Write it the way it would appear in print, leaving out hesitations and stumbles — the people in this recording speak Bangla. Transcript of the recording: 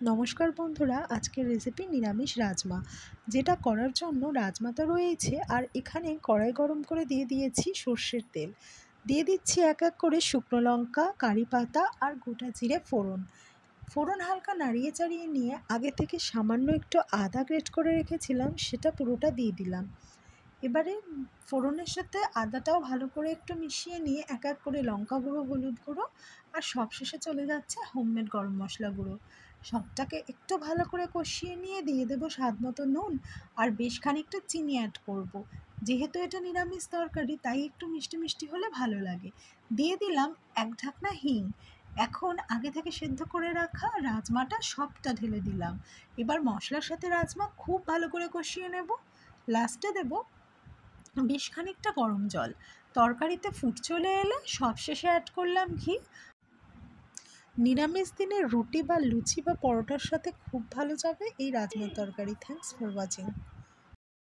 নমস্কার বন্ধুরা, আজকের রেসিপি নিরামিষ রাজমা। যেটা করার জন্য রাজমা তো রয়েছে, আর এখানে কড়াই গরম করে দিয়ে দিয়েছি সর্ষের তেল। দিয়ে দিচ্ছি এক এক করে শুকনো লঙ্কা, কারি পাতা আর গোটা জিরে ফোড়ন। ফোড়ন হালকা নাড়িয়ে চাড়িয়ে নিয়ে আগে থেকে সামান্য একটু আদা গ্রেট করে রেখেছিলাম, সেটা পুরোটা দিয়ে দিলাম। এবারে ফোড়নের সাথে আদাটাও ভালো করে একটু মিশিয়ে নিয়ে এক এক করে লঙ্কা গুঁড়ো, হলুদ গুঁড়ো আর সবশেষে চলে যাচ্ছে হোমমেড গরম মশলা গুঁড়ো। সবটাকে একটু ভালো করে কষিয়ে নিয়ে দিয়ে দেবো স্বাদ মতো নুন আর বেশ খানিকটা চিনি অ্যাড করব। যেহেতু এটা নিরামিষ তরকারি, তাই একটু মিষ্টি মিষ্টি হলে ভালো লাগে। দিয়ে দিলাম এক ঢাকনা হিং। এখন আগে থেকে সেদ্ধ করে রাখা রাজমাটা সবটা ঢেলে দিলাম। এবার মশলার সাথে রাজমা খুব ভালো করে কষিয়ে নেব। লাস্টে দেব বেশ খানিকটা গরম জল। তরকারিতে ফুট চলে এলে সবশেষে অ্যাড করলাম ঘি। নিরামিষ দিনে রুটি বা লুচি বা পরোটার সাথে খুব ভালো যাবে এই রাজমার তরকারি। Thanks for watching.